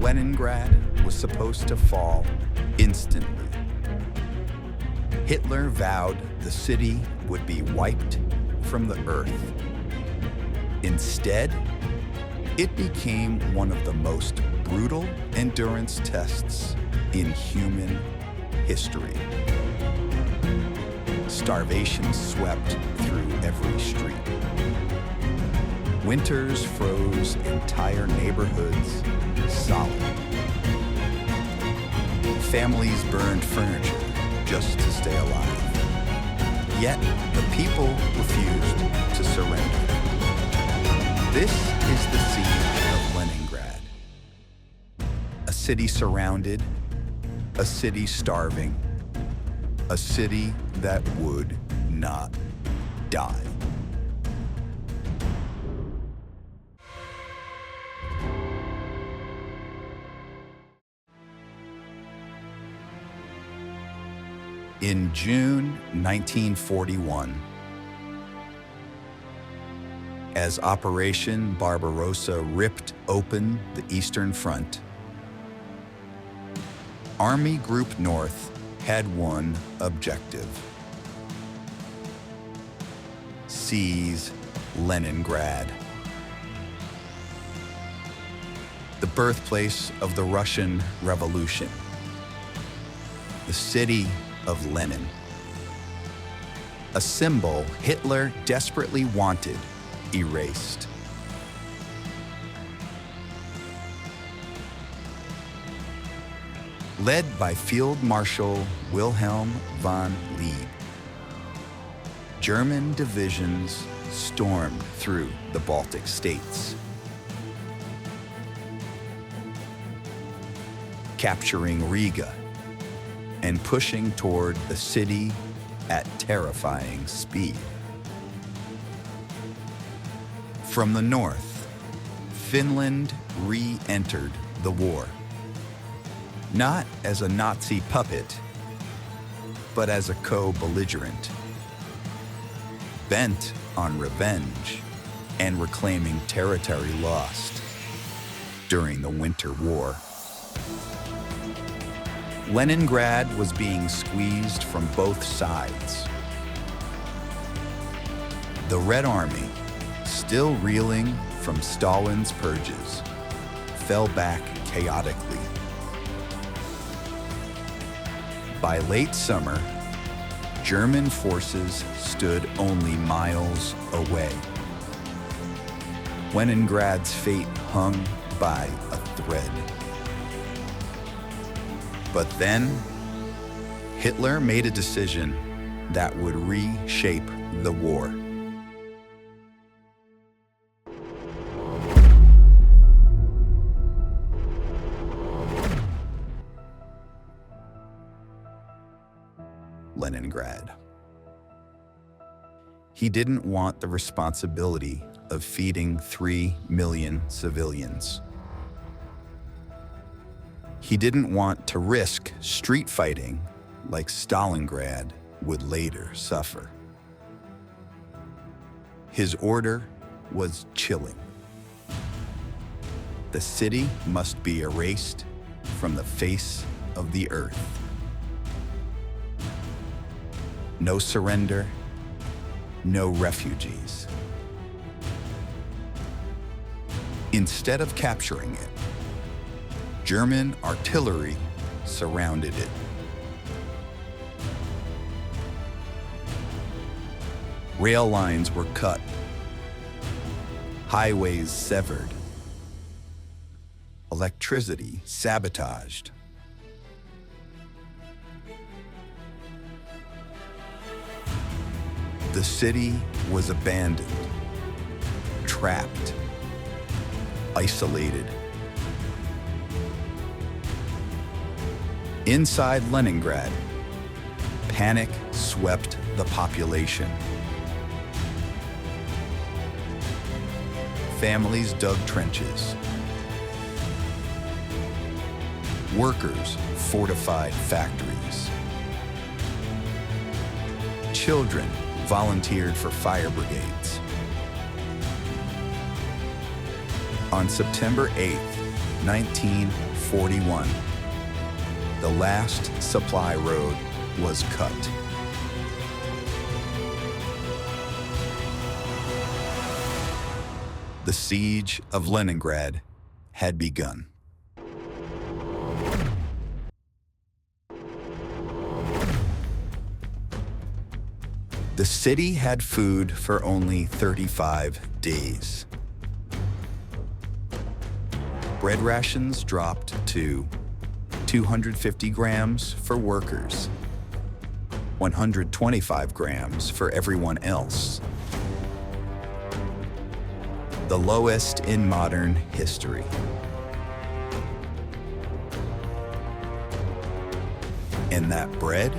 Leningrad was supposed to fall instantly. Hitler vowed the city would be wiped from the earth. Instead, it became one of the most brutal endurance tests in human history. Starvation swept through every street. Winters froze entire neighborhoods solid. Families burned furniture just to stay alive. Yet, the people refused to surrender. This is the Siege of Leningrad. A city surrounded, a city starving, a city that would not die. In June 1941, as Operation Barbarossa ripped open the Eastern Front, Army Group North had one objective: seize Leningrad, the birthplace of the Russian Revolution, the city of Lenin, a symbol Hitler desperately wanted erased. Led by Field Marshal Wilhelm von Lieb, German divisions stormed through the Baltic states, capturing Riga and pushing toward the city at terrifying speed. From the north, Finland re-entered the war, not as a Nazi puppet, but as a co-belligerent, bent on revenge and reclaiming territory lost during the Winter War. Leningrad was being squeezed from both sides. The Red Army, still reeling from Stalin's purges, fell back chaotically. By late summer, German forces stood only miles away. Leningrad's fate hung by a thread. But then, Hitler made a decision that would reshape the war. Leningrad. He didn't want the responsibility of feeding 3 million civilians. He didn't want to risk street fighting like Stalingrad would later suffer. His order was chilling. The city must be erased from the face of the earth. No surrender, no refugees. Instead of capturing it, German artillery surrounded it. Rail lines were cut, highways severed, electricity sabotaged. The city was abandoned, trapped, isolated. Inside Leningrad, panic swept the population. Families dug trenches. Workers fortified factories. Children volunteered for fire brigades. On September 8, 1941, the last supply road was cut. The Siege of Leningrad had begun. The city had food for only 35 days. Bread rations dropped to 250 grams for workers, 125 grams for everyone else. The lowest in modern history. And that bread,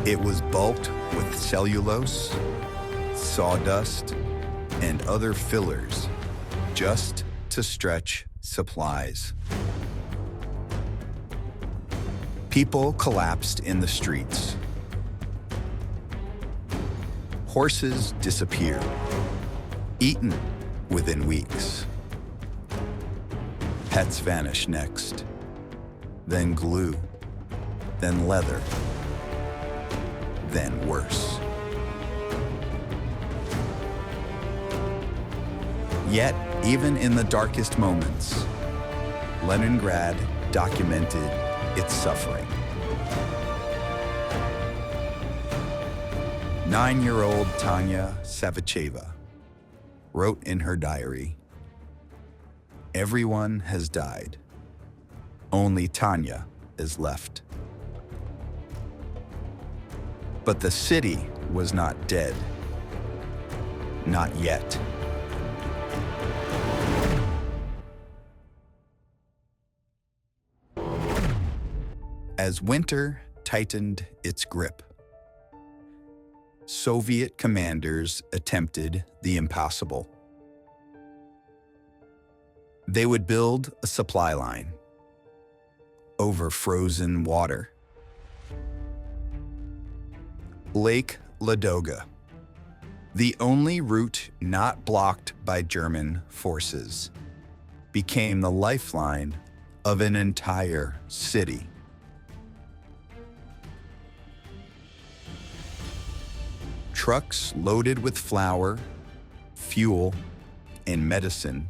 it was bulked with cellulose, sawdust, and other fillers just to stretch supplies. People collapsed in the streets. Horses disappeared, eaten within weeks. Pets vanished next, then glue, then leather, then worse. Yet, even in the darkest moments, Leningrad documented its suffering. 9-year-old Tanya Savicheva wrote in her diary, "Everyone has died. Only Tanya is left." But the city was not dead. Not yet. As winter tightened its grip, Soviet commanders attempted the impossible. They would build a supply line over frozen water. Lake Ladoga, the only route not blocked by German forces, became the lifeline of an entire city. Trucks loaded with flour, fuel, and medicine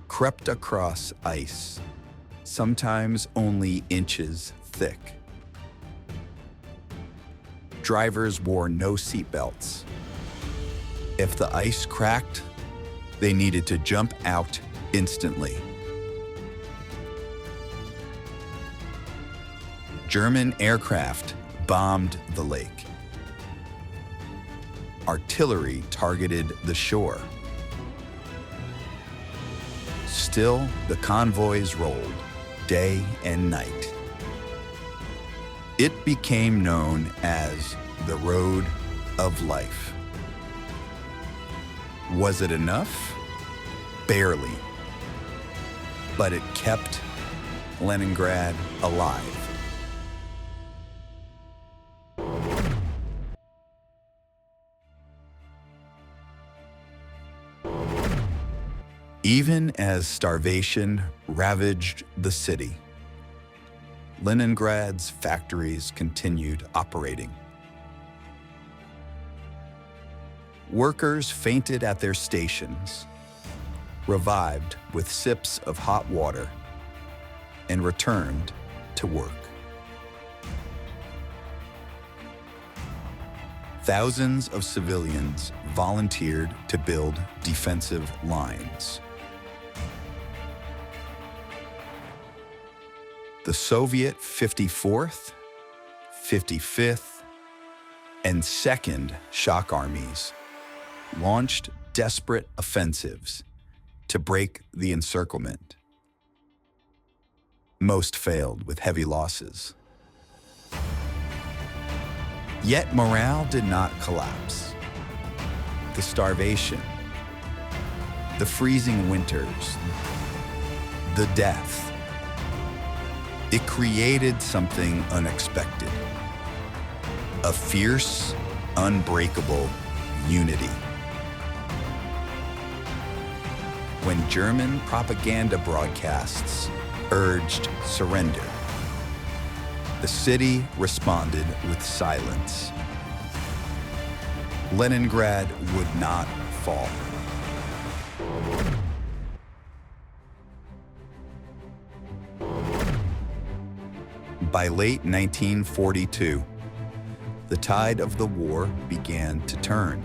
crept across ice, sometimes only inches thick. Drivers wore no seatbelts. If the ice cracked, they needed to jump out instantly. German aircraft bombed the lake. Artillery targeted the shore. Still, the convoys rolled, day and night. It became known as the Road of Life. Was it enough? Barely. But it kept Leningrad alive. Even as starvation ravaged the city, Leningrad's factories continued operating. Workers fainted at their stations, revived with sips of hot water, and returned to work. Thousands of civilians volunteered to build defensive lines. The Soviet 54th, 55th, and 2nd Shock Armies launched desperate offensives to break the encirclement. Most failed with heavy losses. Yet morale did not collapse. The starvation, the freezing winters, the death, it created something unexpected. A fierce, unbreakable unity. when German propaganda broadcasts urged surrender. The city responded with silence. Leningrad would not fall. By late 1942, the tide of the war began to turn.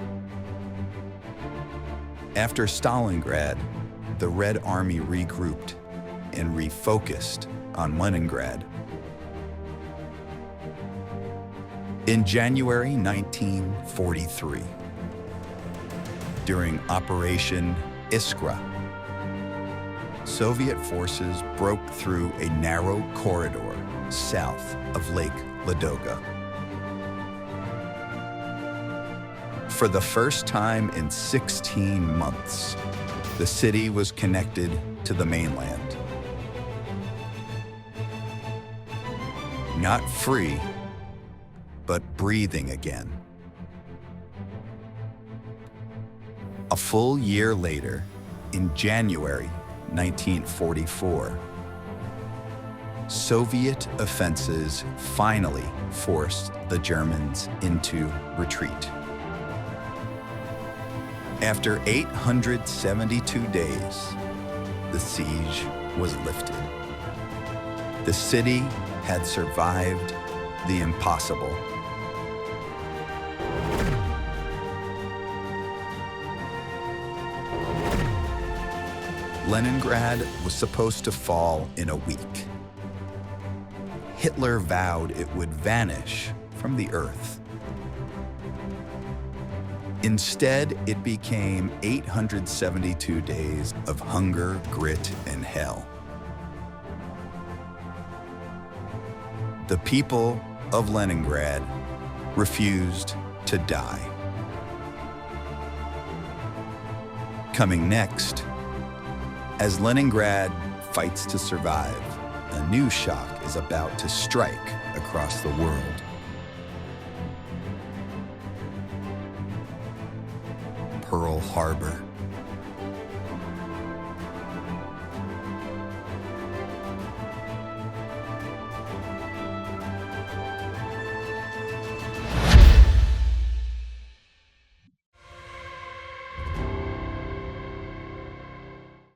After Stalingrad, the Red Army regrouped and refocused on Leningrad. In January 1943, during Operation Iskra, Soviet forces broke through a narrow corridor south of Lake Ladoga. For the first time in 16 months, the city was connected to the mainland. Not free, but breathing again. A full year later, in January 1944, Soviet offenses finally forced the Germans into retreat. After 872 days, the siege was lifted. The city had survived the impossible. Leningrad was supposed to fall in a week. Hitler vowed it would vanish from the earth. Instead, it became 872 days of hunger, grit, and hell. The people of Leningrad refused to die. Coming next, as Leningrad fights to survive, a new shock is about to strike across the world. Pearl Harbor.